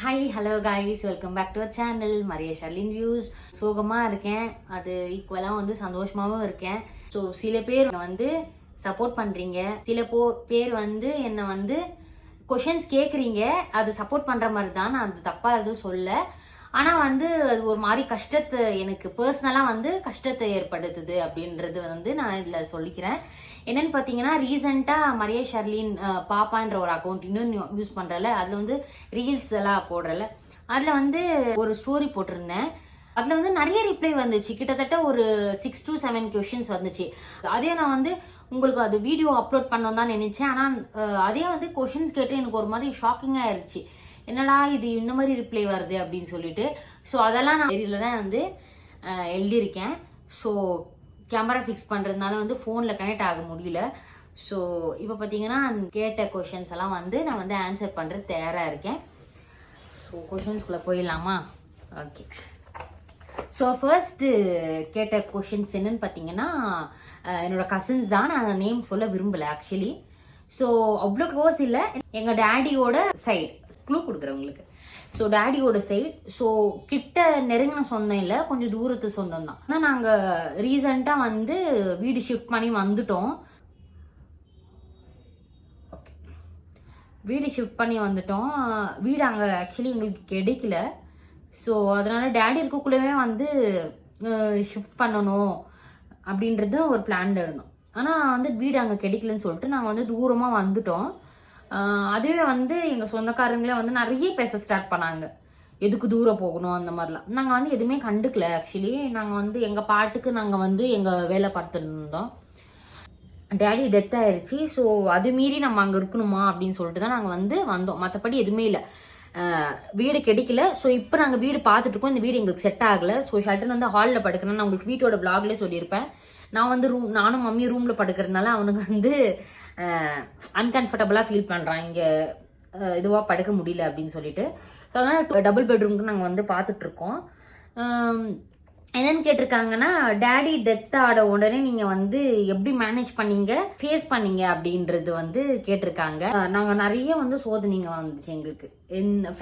Hi hello guys, welcome back to our channel Maria Sharlin views. சோகமாக இருக்கேன், அது ஈக்குவலாக வந்து சந்தோஷமாகவும் இருக்கேன். ஸோ சில பேர் வந்து சப்போர்ட் பண்ணுறீங்க, சில பேர் வந்து என்னை வந்து கொஷின்ஸ் கேட்குறீங்க. அது சப்போர்ட் பண்ணுற மாதிரி தான், நான் அது தப்பாக எதுவும் சொல்ல. ஆனால் வந்து அது ஒரு மாதிரி கஷ்டத்தை, எனக்கு பர்சனலாக வந்து கஷ்டத்தை ஏற்படுத்துது அப்படின்றது வந்து நான் இதில் சொல்லிக்கிறேன். என்னன்னு பார்த்தீங்கன்னா, ரீசெண்டாக மரியா ஷர்லின் பாப்பான்ற ஒரு அக்கௌண்ட் இன்னும் யூஸ் பண்ணுறல, அதில் வந்து ரீல்ஸ் எல்லாம் போடுறல, அதில் வந்து ஒரு ஸ்டோரி போட்டிருந்தேன். அதில் வந்து நிறைய ரிப்ளை வந்துச்சு, கிட்டத்தட்ட ஒரு 6 to 7 கொஷின்ஸ் வந்துச்சு. அதே நான் வந்து உங்களுக்கு அது வீடியோ அப்லோட் பண்ணோம் தான் நினைச்சேன். ஆனால் அதே வந்து கொஷின்ஸ் கேட்டு எனக்கு ஒரு மாதிரி ஷாக்கிங்காக ஆயிடுச்சு. என்னடா இது இந்த மாதிரி ரிப்ளை வருது அப்படின்னு சொல்லிட்டு. ஸோ அதெல்லாம் நான் இதில் தான் வந்து எழுதியிருக்கேன். ஸோ கேமரா ஃபிக்ஸ் பண்ணுறதுனால வந்து ஃபோனில் கனெக்ட் ஆக முடியல. ஸோ இப்போ பார்த்தீங்கன்னா கேட்ட கொஷின்ஸ் எல்லாம் வந்து நான் வந்து ஆன்சர் பண்ணுறது தயாராக இருக்கேன். ஸோ கொஷின்ஸ்குள்ளே போயிடலாமா? ஓகே. ஸோ ஃபர்ஸ்ட்டு கேட்ட கொஷின்ஸ் என்னன்னு பார்த்தீங்கன்னா, என்னோட கசின்ஸ் தான். நான் நேம் சொல்ல விரும்பலை ஆக்சுவலி. ஸோ அவ்வளோ க்ளோஸ் இல்லை. எங்கள் டேடியோட சைடு க்ளூ கொடுக்குறேன் உங்களுக்கு. So டேடியோட side. ஸோ கிட்ட நெருங்கின சொந்தம் இல்லை, கொஞ்சம் தூரத்து சொந்தம் தான். ஆனால் நாங்கள் ரீசண்டாக வந்து வீடு ஷிஃப்ட் பண்ணி வந்துட்டோம். ஓகே, வீடு ஷிஃப்ட் பண்ணி வந்துட்டோம். வீடு அங்கே ஆக்சுவலி எங்களுக்கு கிடைக்கல. ஸோ அதனால டேடி இருக்கக்குள்ளவே வந்து ஷிஃப்ட் பண்ணணும் அப்படின்றது ஒரு பிளான்ல இருந்தோம். ஆனால் வந்து வீடு அங்கே கிடைக்கலன்னு சொல்லிட்டு நாங்கள் வந்து தூரமாக வந்துட்டோம். அதுவே வந்து எங்கள் சொந்தக்காரங்களே வந்து நிறைய பேச ஸ்டார்ட் பண்ணாங்க, எதுக்கு தூரம் போகணும் அந்த மாதிரிலாம். நாங்கள் வந்து எதுவுமே கண்டுக்கல ஆக்சுவலி. நாங்கள் வந்து எங்கள் பாட்டுக்கு நாங்கள் வந்து எங்கள் வேலை பார்த்துட்டு இருந்தோம். டேடி டெத் ஆயிடுச்சு. ஸோ அது மீறி நம்ம அங்கே இருக்கணுமா அப்படின்னு சொல்லிட்டு தான் நாங்கள் வந்து வந்தோம். மற்றபடி எதுவுமே இல்லை. வீடு கிடைக்கல. ஸோ இப்போ நாங்கள் வீடு பார்த்துட்டு இருக்கோம். இந்த வீடு எங்களுக்கு செட் ஆகலை. ஸோ ஷல்டன் வந்து ஹாலில் படுக்கணும்னு நான் உங்களுக்கு வீட்டோட பிளாக்லேயே சொல்லியிருப்பேன். நான் வந்து நானும் மம்மியும் ரூமில் படுக்கிறதுனால அவனுக்கு வந்து அன்கம்ஃபர்டபுளாக ஃபீல் பண்ணுறான், இங்கே இதுவாக படுக்க முடியல அப்படின்னு சொல்லிட்டு. ஸோ அதனால் டபுள் பெட்ரூம்க்கு நாங்கள் வந்து பார்த்துட்ருக்கோம். என்னன்னு கேட்டிருக்காங்கன்னா, டேடி டெத் ஆட உடனே நீங்கள் வந்து எப்படி மேனேஜ் பண்ணீங்க, ஃபேஸ் பண்ணீங்க அப்படின்றது வந்து கேட்டிருக்காங்க. நாங்கள் நிறைய வந்து சோதனைங்க வந்துச்சு எங்களுக்கு,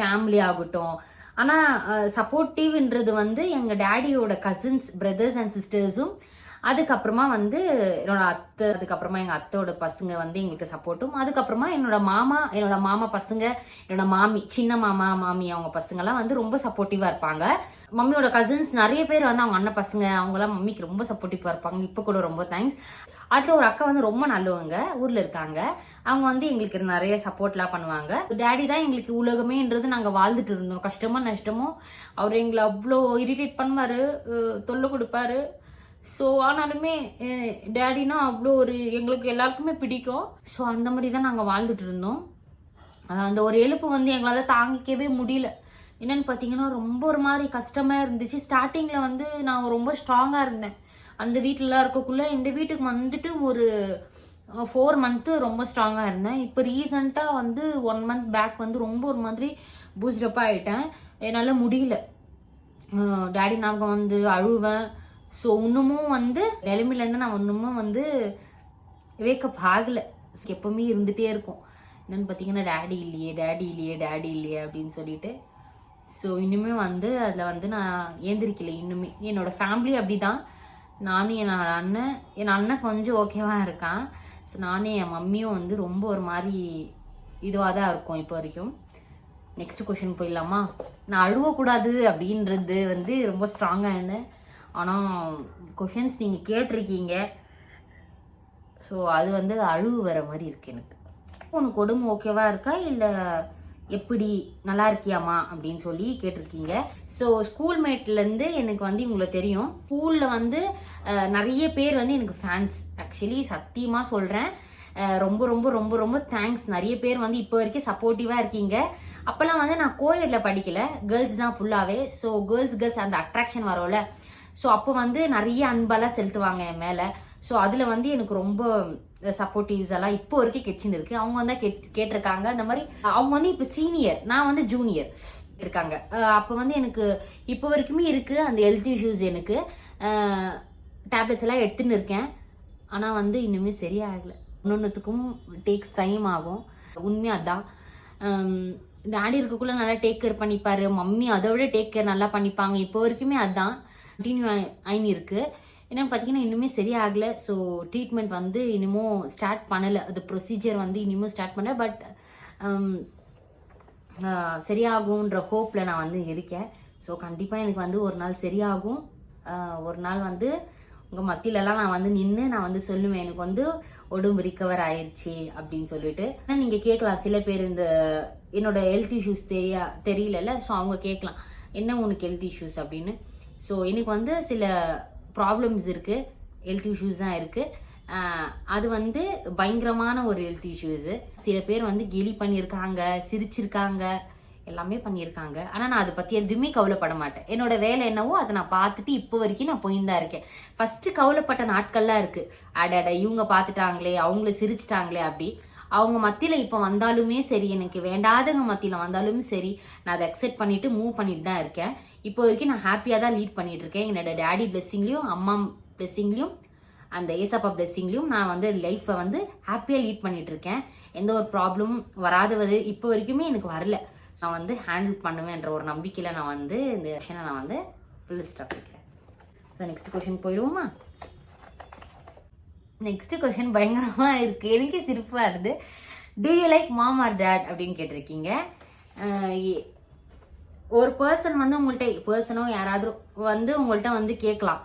ஃபேமிலி ஆகட்டும். ஆனால் சப்போர்ட்டிவ்ன்றது வந்து எங்கள் டேடியோட கசின்ஸ், பிரதர்ஸ் அண்ட் சிஸ்டர்ஸும், அதுக்கப்புறமா வந்து என்னோட அத்தை, அதுக்கப்புறமா எங்கள் அத்தையோட பசங்க வந்து எங்களுக்கு சப்போர்ட்டும், அதுக்கப்புறமா என்னோட மாமா பசங்க, என்னோட மாமி, சின்ன மாமா மாமி அவங்க பசங்கெல்லாம் வந்து ரொம்ப சப்போர்ட்டிவாக இருப்பாங்க. மம்மியோட கசின்ஸ் நிறைய பேர் வந்து அவங்க அண்ணன் பசங்க அவங்களாம் மம்மிக்கு ரொம்ப சப்போர்ட்டிவாக இருப்பாங்க. இப்போ கூட ரொம்ப தேங்க்ஸ். அதில் ஒரு அக்கா வந்து ரொம்ப நல்லவங்க, ஊரில் இருக்காங்க. அவங்க வந்து எங்களுக்கு நிறைய சப்போர்ட்லாம் பண்ணுவாங்க. டேடி தான் எங்களுக்கு உலகமேன்றது நாங்கள் வாழ்ந்துட்டு இருந்தோம். கஷ்டமோ நஷ்டமோ அவர் எங்களை அவ்வளோ இரிட்டேட் பண்ணுவார், தொல்லை கொடுப்பாரு. ஸோ ஆனாலுமே டேடினா அவ்வளோ ஒரு எங்களுக்கு எல்லாருக்குமே பிடிக்கும். ஸோ அந்த மாதிரி தான் நாங்கள் வாழ்ந்துட்டு இருந்தோம். அந்த ஒரு எழுப்பு வந்து எங்களால் தாங்கிக்கவே முடியல. என்னன்னு பார்த்தீங்கன்னா, ரொம்ப ஒரு மாதிரி கஷ்டமாக இருந்துச்சு. ஸ்டார்டிங்கில் வந்து நான் ரொம்ப ஸ்ட்ராங்காக இருந்தேன் அந்த வீட்டிலலாம் இருக்கக்குள்ள. இந்த வீட்டுக்கு வந்துட்டு ஒரு 4 months ரொம்ப ஸ்ட்ராங்காக இருந்தேன். இப்போ ரீசெண்டாக வந்து 1 month பேக் வந்து ரொம்ப ஒரு மாதிரி பூஸ்டப்பாக ஆகிட்டேன். என்னால் முடியல. டேடி ஞாபகம் வந்து அழுவேன். ஸோ இன்னமும் வந்து நிலைமையிலேருந்து நான் இன்னமும் வந்து வேக்கப் ஆகலை. எப்பவுமே இருந்துகிட்டே இருக்கும். என்னென்னு பார்த்தீங்கன்னா, டேடி இல்லையே டேடி இல்லையே டேடி இல்லையே அப்படின்னு சொல்லிட்டு. ஸோ இன்னுமே வந்து அதில் வந்து நான் ஏந்திரிக்கலை. இன்னுமே என்னோடய ஃபேமிலி அப்படி தான். நானும் என் அண்ணன் கொஞ்சம் ஓகேவாக இருக்கான். ஸோ நானும் என் மம்மியும் வந்து ரொம்ப ஒரு மாதிரி இதுவாக தான் இருக்கும் இப்போ வரைக்கும். நெக்ஸ்ட் கொஷின் போயிடலாமா? நான் அழுவக்கூடாது அப்படின்றது வந்து ரொம்ப ஸ்ட்ராங்காக இருந்தேன். ஆனால் கொஷின்ஸ் நீங்கள் கேட்டிருக்கீங்க. ஸோ அது வந்து அழுவு வர மாதிரி இருக்கு எனக்கு. உனக்கு உடம்பு ஓகேவா இருக்கா, இல்லை எப்படி, நல்லா இருக்கியாமா அப்படின்னு சொல்லி கேட்டிருக்கீங்க. ஸோ ஸ்கூல்மேட்லேருந்து எனக்கு வந்து உங்களுக்கு தெரியும், ஸ்கூலில் வந்து நிறைய பேர் வந்து எனக்கு ஃபேன்ஸ். ஆக்சுவலி சத்தியமாக சொல்கிறேன், ரொம்ப ரொம்ப ரொம்ப ரொம்ப தேங்க்ஸ். நிறைய பேர் வந்து இப்போ வரைக்கும் சப்போர்ட்டிவாக இருக்கீங்க. அப்போல்லாம் வந்து நான் கோயடில் படிக்கலை, கேர்ள்ஸ் தான் ஃபுல்லாகவே. ஸோ கேர்ள்ஸ் அந்த அட்ராக்ஷன் வரோம்ல, ஸோ அப்போ வந்து நிறைய அன்பெல்லாம் செலுத்துவாங்க என் மேலே. ஸோ அதில் வந்து எனக்கு ரொம்ப சப்போர்ட்டிவ்ஸ் எல்லாம் இப்போ வரைக்கும் கெச்சின்னு இருக்கு. அவங்க வந்து கேட்டிருக்காங்க இந்த மாதிரி. அவங்க வந்து இப்போ சீனியர், நான் வந்து ஜூனியர் இருக்காங்க. அப்போ வந்து எனக்கு இப்போ வரைக்குமே இருக்குது அந்த ஹெல்த் இஷ்யூஸ். எனக்கு டேப்லெட்ஸ் எல்லாம் எடுத்துன்னு இருக்கேன். ஆனால் வந்து இன்னுமே சரியாகலை. ஒன்னொன்றுத்துக்கும் டேக்ஸ் டைம் ஆகும். உண்மையாக அதான். டேடி இருக்கக்குள்ள நல்லா டேக் கேர் பண்ணிப்பாரு, மம்மி அதை விட டேக் கேர் நல்லா பண்ணிப்பாங்க. இப்போ வரைக்குமே அதுதான் கண்டினியூ ஆயின்னு இருக்கு. என்னன்னு பார்த்தீங்கன்னா இன்னுமே சரியாகலை. ஸோ ட்ரீட்மெண்ட் வந்து இன்னமும் ஸ்டார்ட் பண்ணலை, அது ப்ரொசீஜர் வந்து இன்னமும் ஸ்டார்ட் பண்ணல. பட் சரியாகுன்ற ஹோப்பில் நான் வந்து இருக்கேன். ஸோ கண்டிப்பாக எனக்கு வந்து ஒரு நாள் சரியாகும். ஒரு நாள் வந்து உங்கள் மத்தியிலலாம் நான் வந்து நின்று நான் வந்து சொல்லுவேன் எனக்கு வந்து உடம்பு ரிகவர் ஆயிடுச்சு அப்படின்னு சொல்லிட்டு. நீங்கள் கேட்கலாம் சில பேர் இந்த என்னோட ஹெல்த் இஷ்யூஸ் தெரியல. ஸோ அவங்க கேட்கலாம் என்ன உனக்கு ஹெல்த் இஷ்யூஸ் அப்படின்னு. ஸோ எனக்கு வந்து சில ப்ராப்ளம்ஸ் இருக்குது, ஹெல்த் இஷ்யூஸ் தான் இருக்குது. அது வந்து பயங்கரமான ஒரு ஹெல்த் இஷ்யூஸு. சில பேர் வந்து கிலி பண்ணியிருக்காங்க, சிரிச்சிருக்காங்க, எல்லாமே பண்ணியிருக்காங்க. ஆனால் நான் அதை பற்றி எதுவுமே கவலைப்பட மாட்டேன். என்னோட வேலை என்னவோ அதை நான் பார்த்துட்டு இப்போ வரைக்கும் நான் போயின்னு தான் இருக்கேன். ஃபஸ்ட்டு கவலைப்பட்ட நாட்கள்லாம் இருக்குது. அட இவங்க பார்த்துட்டாங்களே, அவங்கள சிரிச்சிட்டாங்களே அப்படி. அவங்க மத்தியில் இப்போ வந்தாலுமே சரி, எனக்கு வேண்டாதவங்க மத்தியில் வந்தாலுமே சரி, நான் அதை அக்செப்ட் பண்ணிட்டு மூவ் பண்ணிட்டு தான் இருக்கேன். இப்போ வரைக்கும் நான் ஹாப்பியாக தான் லீட் பண்ணிட்டு இருக்கேன். என்னோட டேடி பிளெஸ்ஸிங்லையும் அம்மா பிளெஸ்ஸிங்லையும் அந்த ஏசப்பா பிளெஸ்ஸிங்லையும் நான் வந்து லைஃப்பை வந்து ஹாப்பியாக லீட் பண்ணிட்டு இருக்கேன். எந்த ஒரு ப்ராப்ளமும் வராதவது இப்போ வரைக்குமே எனக்கு வரல. நான் வந்து ஹேண்டில் பண்ணுவேன்ற ஒரு நம்பிக்கையில் நான் வந்து இந்த கொஷனை நான் வந்து ஃபுல் ஸ்டாப் வைக்கிறேன். ஸோ நெக்ஸ்ட் கொஷின் போயிடுவோமா? நெக்ஸ்ட் கொஷின் பயங்கரமாக இருக்குது, எனக்கு சிரிப்பாக இருக்குது. Do you like mom or dad அப்படின்னு கேட்டிருக்கீங்க. ஒரு பர்சன் வந்து பர்சனோ யாராவது வந்து உங்கள்கிட்ட வந்து கேட்கலாம்,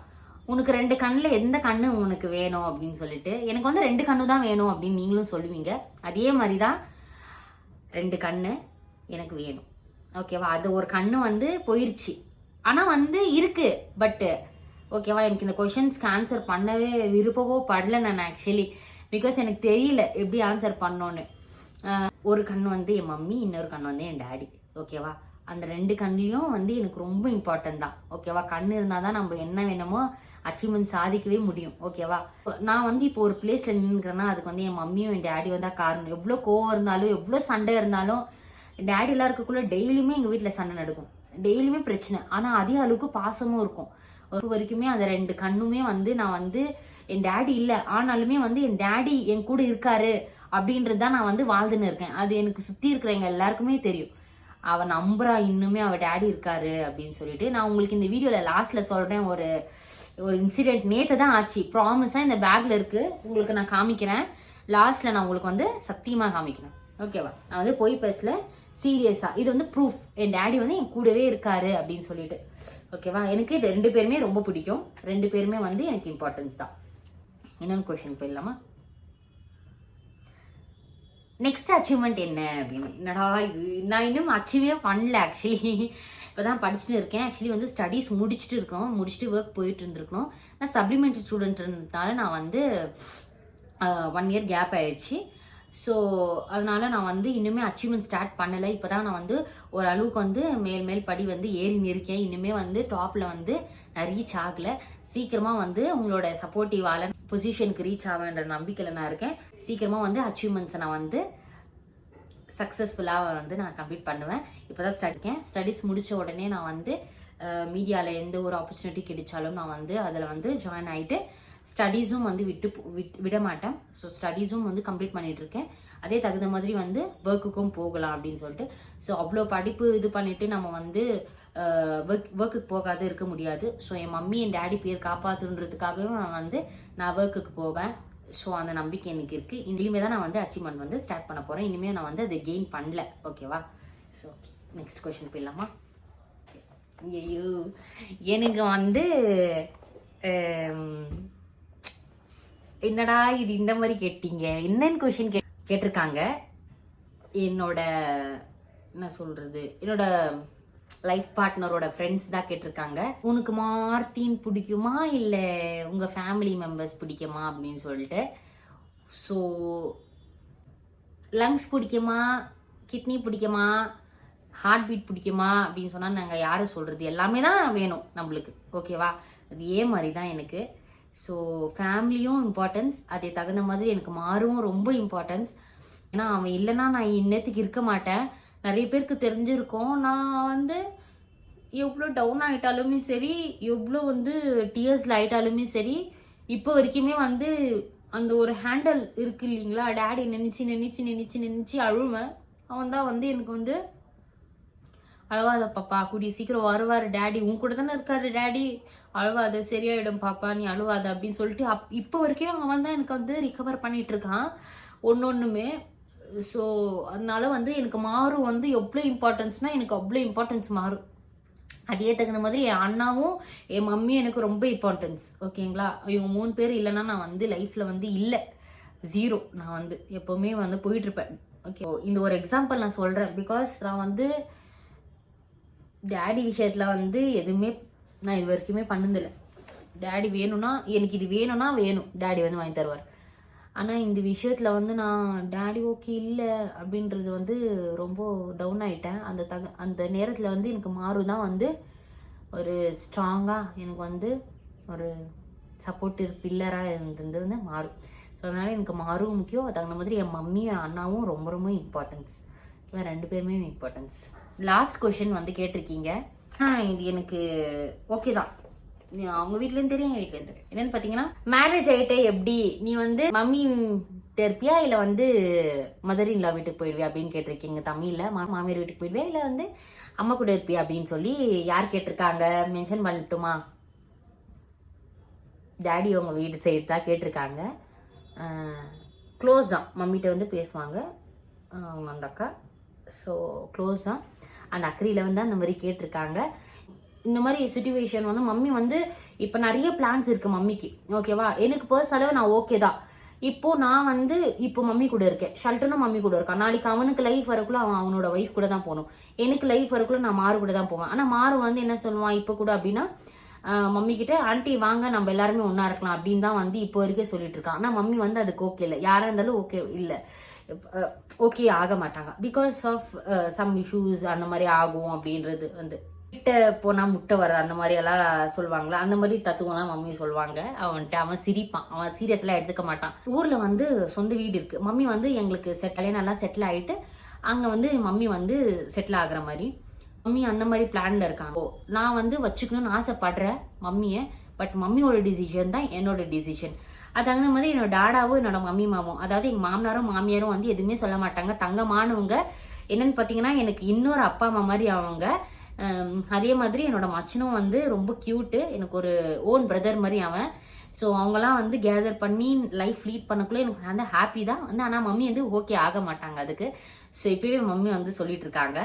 உனக்கு 2 கண்ணில் எந்த கண்ணு உனக்கு வேணும் அப்படின்னு சொல்லிட்டு. எனக்கு வந்து 2 கண்ணு தான் வேணும் அப்படின்னு நீங்களும் சொல்லுவீங்க. அதே மாதிரி தான் 2 கண்ணு எனக்கு வேணும். ஓகேவா? அது ஒரு கண்ணு வந்து போயிருச்சு, ஆனால் வந்து இருக்கு. பட்டு ஓகேவா, எனக்கு இந்த கொஷின்ஸ்க்கு ஆன்சர் பண்ணவே விருப்பவோ படல நான் ஆக்சுவலி. பிகாஸ் எனக்கு தெரியல எப்படி ஆன்சர் பண்ணோன்னு. ஒரு கண்ணு வந்து என் மம்மி, இன்னொரு கண்ணு வந்து என் டேடி. ஓகேவா? அந்த 2 கண்ணுலையும் வந்து எனக்கு ரொம்ப இம்பார்ட்டன்ட் தான். ஓகேவா? கண்ணு இருந்தால் தான் நம்ம என்ன வேணுமோ அச்சீவ்மெண்ட் சாதிக்கவே முடியும். ஓகேவா? நான் வந்து இப்போ ஒரு பிளேஸ்ல நின்றுக்கிறேன்னா அதுக்கு வந்து என் மம்மியும் என் டேடியும் தான் காரணம். எவ்வளோ கோவம் இருந்தாலும் எவ்வளோ சண்டை இருந்தாலும் என் டேடி எல்லாம் இருக்கக்குள்ள டெய்லியுமே எங்கள் வீட்டில் சண்டை நடக்கும், டெய்லியுமே பிரச்சனை. ஆனால் அதே அளவுக்கு பாசமும் இருக்கும். இப்போ வரைக்குமே அந்த 2 கண்ணுமே வந்து நான் வந்து என் டேடி இல்லை ஆனாலுமே வந்து என் டேடி என் கூட இருக்காரு அப்படின்றது தான் நான் வந்து வாழ்ந்துன்னு இருக்கேன். அது எனக்கு சுற்றி இருக்கிறவங்க எல்லாருக்குமே தெரியும். அவன் நம்புறா இன்னுமே அவள் டேடி இருக்காரு அப்படின்னு சொல்லிட்டு. நான் உங்களுக்கு இந்த வீடியோவில் லாஸ்ட்டில் சொல்கிறேன். ஒரு இன்சிடென்ட் நேற்று தான் ஆச்சு. ப்ராமிஸாக இந்த பேக்கில் இருக்குது, உங்களுக்கு நான் காமிக்கிறேன். லாஸ்ட்டில் நான் உங்களுக்கு வந்து சத்தியமாக காமிக்கிறேன். ஓகேவா? நான் வந்து போய் பேசல, சீரியஸாக. இது வந்து ப்ரூஃப், என் டேடி வந்து என் கூடவே இருக்காரு அப்படின்னு சொல்லிட்டு. ஓகேவா? எனக்கு 2 பேருமே ரொம்ப பிடிக்கும். 2 பேருமே வந்து எனக்கு இம்பார்ட்டன்ஸ் தான். இன்னொன்று கொஷின் போயிடலாமா? நெக்ஸ்ட் அச்சீவ்மெண்ட் என்ன அப்படின்னு. என்னடா இது, நான் இன்னும் அச்சீவே பண்ணல ஆக்சுவலி. இப்போ தான் படிச்சுட்டு இருக்கேன். ஆக்சுவலி வந்து ஸ்டடீஸ் முடிச்சுட்டு ஒர்க் போயிட்டு இருந்திருக்கணும். நான் சப்ளிமெண்ட்ரி ஸ்டூடெண்ட் இருந்ததுனால நான் வந்து 1 இயர் கேப் ஆயிடுச்சு. ஸோ அதனால நான் வந்து இன்னுமே அச்சீவ்மெண்ட் ஸ்டார்ட் பண்ணலை. இப்போ தான் நான் வந்து ஓரளவுக்கு வந்து மேல் படி வந்து ஏறி நிற்கேன். இன்னுமே வந்து டாப்பில் வந்து நான் ரீச் ஆகலை. சீக்கிரமாக வந்து உங்களோட சப்போர்ட்டிவால பொசிஷனுக்கு ரீச் ஆவேன்ற நம்பிக்கையில் நான் இருக்கேன். சீக்கிரமாக வந்து அச்சீவ்மெண்ட்ஸை நான் வந்து சக்ஸஸ்ஃபுல்லாக வந்து நான் கம்ப்ளீட் பண்ணுவேன். இப்போ தான் ஸ்டடீஸ் முடித்த உடனே நான் வந்து மீடியாவில் எந்த ஒரு ஆப்பர்ச்சுனிட்டி கிடைச்சாலும் நான் வந்து அதில் வந்து ஜாயின் ஆகிட்டு ஸ்டடீஸும் வந்து விட மாட்டேன். ஸோ ஸ்டடீஸும் வந்து கம்ப்ளீட் பண்ணிட்டு இருக்கேன். அதே தகுந்த மாதிரி வந்து ஒர்க்குக்கும் போகலாம் அப்படின்னு சொல்லிட்டு. ஸோ அவ்வளோ படிப்பு இது பண்ணிட்டு நம்ம வந்து ஒர்க்குக்கு போகாது இருக்க முடியாது. ஸோ என் மம்மி என் டேடி பேர் காப்பாற்றுன்றதுக்காகவும் நான் ஒர்க்குக்கு போவேன். ஸோ அந்த நம்பிக்கை எனக்கு இருக்குது. இனிமேல் தான் நான் வந்து அச்சீவ்மெண்ட் வந்து ஸ்டார்ட் பண்ண போகிறேன். இனிமேல் நான் வந்து அதை கெயின் பண்ணல. ஓகேவா? ஸோ நெக்ஸ்ட் கொஸ்டின் போயிடலாமா? ஐயோ, எனக்கு வந்து என்னடா இது இந்த மாதிரி கேட்டீங்க, என்னன்னு கொஸ்டின் கேட்டிருக்காங்க. என்னோட என்ன சொல்றது, என்னோட லைஃப் பார்ட்னரோட ஃப்ரெண்ட்ஸ் தான் கேட்டிருக்காங்க. உனக்கு மார்டின் பிடிக்குமா இல்லை உங்கள் ஃபேமிலி மெம்பர்ஸ் பிடிக்குமா அப்படின்னு சொல்லிட்டு. ஸோ லங்ஸ் பிடிக்குமா, கிட்னி பிடிக்குமா, ஹார்ட் பீட் பிடிக்குமா அப்படின்னு சொன்னால் நாங்கள் யாரும் சொல்கிறது எல்லாமே தான் வேணும் நம்மளுக்கு. ஓகேவா? அது ஏன் மாதிரி தான் எனக்கு. ஸோ ஃபேமிலியும் இம்பார்ட்டன்ஸ், அதே தகுந்த மாதிரி எனக்கு மாறும் ரொம்ப இம்பார்ட்டன்ஸ். ஏன்னா அவன் இல்லைன்னா நான் இன்னத்துக்கு இருக்க மாட்டேன். நிறைய பேருக்கு தெரிஞ்சிருக்கோம், நான் வந்து எவ்வளோ டவுன் ஆகிட்டாலுமே சரி, எவ்வளோ வந்து டியர்ஸில் ஆகிட்டாலுமே சரி, இப்போ வரைக்குமே வந்து அந்த ஒரு ஹேண்டல் இருக்கு இல்லைங்களா, டேடி நினச்சி அழுவேன். அவன் தான் வந்து எனக்கு வந்து அழுவாத பாப்பா, கூடிய சீக்கிரம் வருவார் டேடி, உன் கூட தானே இருக்காரு டேடி, அழுவாத சரியாயிடும் பாப்பா, நீ அழுவாத அப்படின்னு சொல்லிட்டு இப்போ வரைக்கும் அவன் தான் எனக்கு வந்து ரிகவர் பண்ணிட்டு இருக்கான் ஒன்னொன்னுமே. ஸோ அதனால வந்து எனக்கு மாறு வந்து எவ்வளோ இம்பார்ட்டன்ஸ்னா எனக்கு அவ்வளோ இம்பார்ட்டன்ஸ் மாறும். அதே தகுந்த மாதிரி என் அண்ணாவும் என் மம்மியும் எனக்கு ரொம்ப இம்பார்ட்டன்ஸ். ஓகேங்களா? இவங்க 3 பேர் இல்லைன்னா நான் வந்து லைஃப்ல வந்து இல்லை, 0. நான் வந்து எப்பவுமே வந்து போயிட்டு இருப்பேன். ஓகே, இந்த ஒரு எக்ஸாம்பிள் நான் சொல்றேன். பிகாஸ் நான் வந்து டேடி விஷயத்துல வந்து எதுவுமே நான் இது வரைக்குமே பண்ணதில்லை. டேடி வேணும்னா எனக்கு இது வேணும்னா வேணும், டேடி வந்து வாங்கி தருவார். ஆனால் இந்த விஷயத்தில் வந்து நான் டேடி ஓகே இல்லை அப்படின்றது வந்து ரொம்ப டவுன் ஆகிட்டேன். அந்த நேரத்தில் வந்து எனக்கு மாறு தான் வந்து ஒரு ஸ்ட்ராங்காக எனக்கு வந்து ஒரு சப்போர்ட்டிவ் பில்லராக இருந்தது வந்து மாறு. ஸோ அதனால் எனக்கு மாறும் முக்கியம். தகுந்த மாதிரி என் மம்மியும் அண்ணாவும் ரொம்ப ரொம்ப இம்பார்ட்டன்ஸ். இவன் 2 பேருமே இம்பார்ட்டன்ஸ். லாஸ்ட் கொஷின் வந்து கேட்டிருக்கீங்க. இது எனக்கு ஓகே தான். அவங்க வீட்லயும் தெரியும், எங்க வீட்லயும் தெரியும். என்னன்னு பாத்தீங்கன்னா, மேரேஜ் ஆயிட்டே எப்படி நீ வந்து மம்மி இருப்பியா இல்ல வந்து மதர் இன் லா வீட்டுக்கு போயிடுவியா அப்படின்னு கேட்டிருக்கீங்க தமிழ்ல. மாமியார் வீட்டுக்கு போயிடுவியா இல்ல வந்து அம்மா கூட இருப்பியா அப்படின்னு சொல்லி யார் கேட்டிருக்காங்க மென்ஷன் பண்ணட்டுமா? டேடி அவங்க வீட்டு சைடு தான் கேட்டிருக்காங்க. க்ளோஸ் தான், மம்மிட்ட வந்து பேசுவாங்க அவங்க அந்த அக்கா. ஸோ க்ளோஸ் தான். அந்த அக்கறையில் வந்து அந்த மாதிரி கேட்டிருக்காங்க. இந்த மாதிரி சிச்சுவேஷன் வந்து மம்மி வந்து இப்போ நிறைய பிளான்ஸ் இருக்கு மம்மிக்கு. ஓகேவா? எனக்கு பர்சனலாக நான் ஓகே தான். இப்போ நான் வந்து இப்போ மம்மி கூட இருக்கேன், ஷல்டனும் மம்மி கூட இருக்கான். நாளைக்கு அவனுக்கு லைஃப் வரக்குள்ள அவன் அவனோட ஒய்ஃப் கூட தான் போகணும். எனக்கு லைஃப் வரக்குள்ள நான் மாறு கூட தான் போவேன். ஆனால் மாறு வந்து என்ன சொல்லுவான் இப்போ கூட அப்படின்னா, மம்மி கிட்ட ஆண்டி வாங்க நம்ம எல்லாருமே ஒன்னா இருக்கலாம் அப்படின்னு தான் வந்து இப்போ வரைக்கும் சொல்லிட்டு இருக்கான். ஆனால் மம்மி வந்து அதுக்கு ஓகே இல்லை. யாரா இருந்தாலும் ஓகே இல்லை, ஓகே ஆக மாட்டாங்க. பிகாஸ் ஆஃப் சம் இஷ்யூஸ் அந்த மாதிரி ஆகும் அப்படின்றது வந்து கிட்ட போனா முட்டை வர அந்த மாதிரி எல்லாம் சொல்லுவாங்களா, அந்த மாதிரி தத்துவம்லாம் மம்மி சொல்லுவாங்க. அவன் சிரிப்பான், அவன் சீரியஸ்லாம் எடுத்துக்க மாட்டான். ஊர்ல வந்து சொந்த வீடு இருக்கு. மம்மி வந்து எங்களுக்கு கல்யாணம் எல்லாம் செட்டில் ஆயிட்டு அங்க வந்து மம்மி வந்து செட்டில் ஆகுற மாதிரி மம்மி அந்த மாதிரி பிளான்ல இருக்காங்க. நான் வந்து வச்சுக்கணும்னு ஆசைப்படுறேன் மம்மியை. பட் மம்மியோட டிசிஷன் தான் என்னோட டிசிஷன். அது அந்த மாதிரி என்னோட டாடாவும் என்னோட மம்மி மாவும், அதாவது எங்க மாமனாரும் மாமியாரும் வந்து எதுவுமே சொல்ல மாட்டாங்க. தங்கமானவங்க. என்னன்னு பாத்தீங்கன்னா எனக்கு இன்னொரு அப்பா அம்மா மாதிரி அவங்க. அதே மாதிரி என்னோட மச்சனும் வந்து ரொம்ப கியூட்டு, எனக்கு ஒரு ஓன் பிரதர் மாதிரி அவன். ஸோ அவங்களாம் வந்து கேதர் பண்ணி லைஃப் லீட் பண்ணக்குள்ள எனக்கு வந்து ஹாப்பி தான் வந்து. ஆனால் மம்மி வந்து ஓகே ஆக மாட்டாங்க அதுக்கு. ஸோ இப்போவே மம்மி வந்து சொல்லிட்டு இருக்காங்க.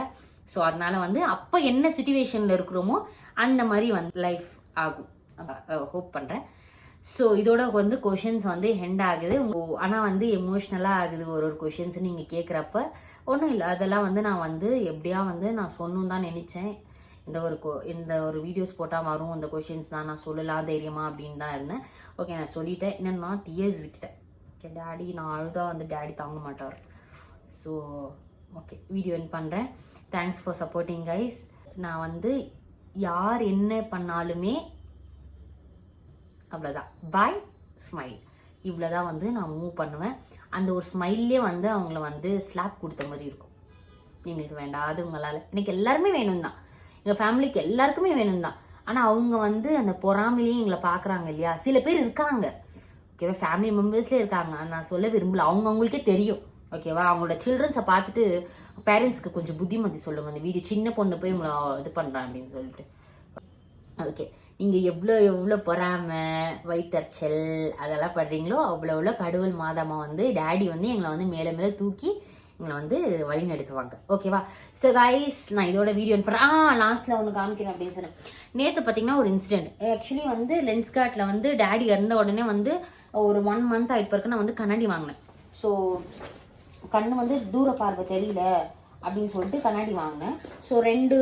ஸோ அதனால வந்து அப்போ என்ன சுச்சுவேஷன்ல இருக்கிறோமோ அந்த மாதிரி வந்து லைஃப் ஆகும் ஹோப் பண்ணுறேன். ஸோ இதோட வந்து கொஷின்ஸ் வந்து ஹெண்ட் ஆகுது. ஆனால் வந்து எமோஷ்னலாக ஆகுது ஒரு கொஷின்ஸ் நீங்கள் கேட்குறப்ப. ஒன்றும் இல்லை, அதெல்லாம் வந்து நான் வந்து எப்படியா வந்து நான் சொல்லணும் தான் நினச்சேன். இந்த ஒரு வீடியோஸ் போட்டால் வரும் இந்த கொஷின்ஸ் தான், நான் சொல்லலாம் தைரியமா அப்படின்னு தான் இருந்தேன். ஓகே நான் சொல்லிட்டேன். என்னன்னா டிஎஸ் விட்டுட்டேன். ஓகே டேடி நான் அழுதா வந்து டேடி தாங்க மாட்டார். ஸோ ஓகே வீடியோ என் பண்ணுறேன். Thanks for supporting guys. நான் வந்து யார் என்ன பண்ணாலுமே அவ்வளோதான், பாய் ஸ்மைல், இவ்வளோதான் வந்து நான் மூவ் பண்ணுவேன். அந்த ஒரு ஸ்மைல்லே வந்து அவங்கள வந்து ஸ்லாப் கொடுத்த மாதிரி இருக்கும். எங்களுக்கு வேண்டாதவங்களால எனக்கு எல்லாருமே வேணும் தான், எங்கள் ஃபேமிலிக்கு எல்லாருக்குமே வேணும் தான். ஆனால் அவங்க வந்து அந்த பொறாமையிலேயே எங்களை பார்க்குறாங்க இல்லையா. சில பேர் இருக்காங்க ஓகேவா, ஃபேமிலி மெம்பர்ஸ்லேயே இருக்காங்க. நான் சொல்ல விரும்பல, அவங்களுக்கே தெரியும் ஓகேவா. அவங்களோட சில்ட்ரன்ஸை பார்த்துட்டு பேரண்ட்ஸ்க்கு கொஞ்சம் புத்திமதி சொல்லுங்க. அந்த வீடியோ சின்ன பொண்ணு போய் உங்களை இது பண்ணுறான் அப்படின்னு சொல்லிட்டு. ஓகே நீங்கள் எவ்வளோ பொறாமை வயிற்றுச்சல் அதெல்லாம் படுறீங்களோ அவ்வளோ கடவுள் மாதமா வந்து டேடி வந்து எங்களை வந்து மேலே மேலே தூக்கி எங்களை வந்து வழி நடத்துவாங்க ஓகேவா. ஸோ கைஸ் நான் இதோட வீடியோ பண்ணுறேன். லாஸ்ட்டில் ஒன்று காமிக்கிறேன் அப்படின்னு சொன்னேன். நேற்று பார்த்தீங்கன்னா ஒரு இன்சிடென்ட். ஆக்சுவலி வந்து லென்ஸ்கார்ட்டில் வந்து டேடி இறந்த உடனே வந்து ஒரு 1 மந்த் ஆகிட்டு பிறகு நான் வந்து கண்ணாடி வாங்கினேன். ஸோ கண்ணு வந்து தூர பார்வை தெரியல அப்படின்னு சொல்லிட்டு கண்ணாடி வாங்கினேன். ஸோ 2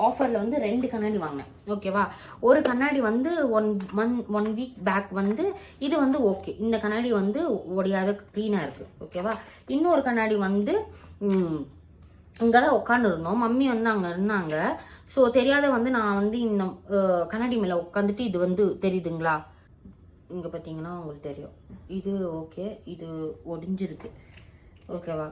ஆஃபரில் வந்து 2 கண்ணாடி வாங்கினேன் ஓகேவா. ஒரு கண்ணாடி வந்து 1 வீக் பேக் வந்து இது வந்து ஓகே, இந்த கண்ணாடி வந்து ஒடியாத க்ளீனாக இருக்குது ஓகேவா. இன்னொரு கண்ணாடி வந்து இங்கே தான் உட்காந்துருந்தோம், மம்மி வந்து அங்கே இருந்தாங்க. ஸோ தெரியாத வந்து நான் வந்து இந்த கண்ணாடி மேலே உட்காந்துட்டு இது வந்து தெரியுதுங்களா, இங்கே பார்த்தீங்கன்னா உங்களுக்கு தெரியும். இது ஓகே, இது ஒடிஞ்சிருக்கு ஓகேவா.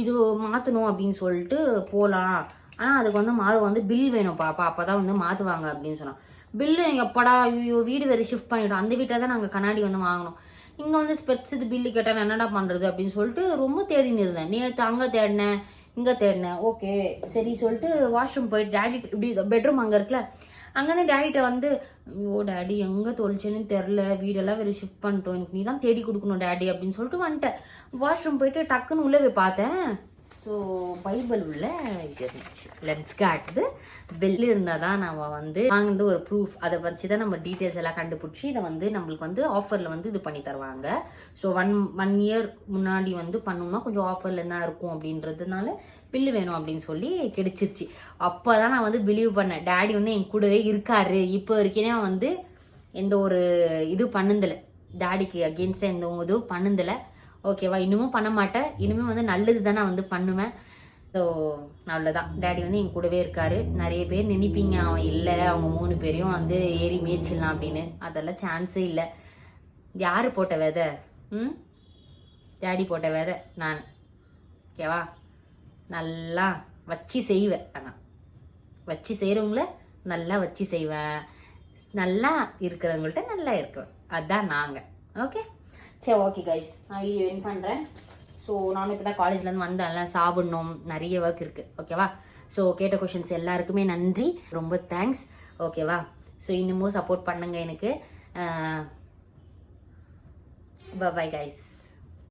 இது மாற்றணும் அப்படின்னு சொல்லிட்டு போகலாம். ஆனால் அதுக்கு வந்து மாதம் வந்து பில் வேணும் பாப்பா, அப்போ தான் வந்து மாற்றுவாங்க அப்படின்னு சொன்னான். பில்லு எப்படா ஐயோ வீடு வேறு ஷிஃப்ட் பண்ணிட்டோம், அந்த வீட்டில் தான் நாங்கள் கண்ணாடி வந்து வாங்கினோம். இங்கே வந்து ஸ்பெட்ஸ் இது பில்லு கேட்டால் என்னடா பண்ணுறது அப்படின்னு சொல்லிட்டு ரொம்ப தேடின்னு இருந்தேன். நேற்று அங்கே தேடினேன், இங்கே தேடினேன். ஓகே சரி சொல்லிட்டு வாஷ்ரூம் போயிட்டு டேடி இப்படி பெட்ரூம் அங்கே இருக்குல்ல, அங்கேருந்து டேடிட்ட வந்து, ஓ டேடி எங்கே தொலைச்சேன்னு தெரில, வீடெல்லாம் வேறு ஷிஃப்ட் பண்ணிட்டோம், எனக்கு நீ தான் தேடி கொடுக்கணும் டேடி அப்படின்னு சொல்லிட்டு வந்துட்டேன். வாஷ்ரூம் போயிட்டு டக்குன்னு உள்ளே போய் பார்த்தேன். ஸோ பைபிள் உள்ள இது இருந்துச்சு, லென்ஸ் காட்டுது. வெளில இருந்தால் தான் நம்ம வந்து வாங்கினது ஒரு ப்ரூஃப், அதை வச்சு தான் நம்ம டீட்டெயில்ஸ் எல்லாம் கண்டுபிடிச்சி இதை வந்து நம்மளுக்கு வந்து ஆஃபரில் வந்து இது பண்ணி தருவாங்க. ஸோ ஒன் இயர் முன்னாடி வந்து பண்ணோம்னா கொஞ்சம் ஆஃபரில் என்ன இருக்கும் அப்படின்றதுனால பில்லு வேணும் அப்படின்னு சொல்லி கிடைச்சிருச்சு. அப்போ தான் நான் வந்து பிலீவ் பண்ணேன், டேடி வந்து என் கூடவே இருக்காரு. இப்போ வரைக்கும் வந்து எந்த ஒரு இது பண்ணுதில்லை, டேடிக்கு அகெயின்ஸ்டாக எந்த ஒரு இதுவும் பண்ணுதில்லை. ஓகேவா, இன்னமும் பண்ண மாட்டேன், இனிமே வந்து நல்லது தான் நான் வந்து பண்ணுவேன். ஸோ அவ்வளோதான், டேடி வந்து என் கூடவே இருக்காரு. நிறைய பேர் நினைப்பீங்க அவன் இல்லை, அவங்க 3 பேரையும் வந்து ஏறி மேய்ச்சிடலாம் அப்படின்னு. அதெல்லாம் சான்ஸே இல்லை. யார் போட்ட விதை? டேடி போட்ட விதை நான். ஓகேவா, நல்லா வச்சு செய்வேன். ஆனால் வச்சு செய்கிறவங்கள நல்லா வச்சு செய்வேன், நல்லா இருக்கிறவங்கள்ட்ட நல்லா இருக்குவேன். அதுதான் நாங்கள். ஓகே சரி, ஓகே கைஸ், நான் வீடியோ என் பண்ணுறேன். ஸோ நானும் இப்போ தான் காலேஜ்லேருந்து வந்தேன்ல, சாப்பிடணும், நிறைய ஒர்க் இருக்குது. ஓகேவா, ஸோ கேட்ட கொஷின்ஸ் எல்லாருக்குமே நன்றி, ரொம்ப தேங்க்ஸ். ஓகேவா, ஸோ இன்னமும் சப்போர்ட் பண்ணுங்க எனக்கு. Bye guys.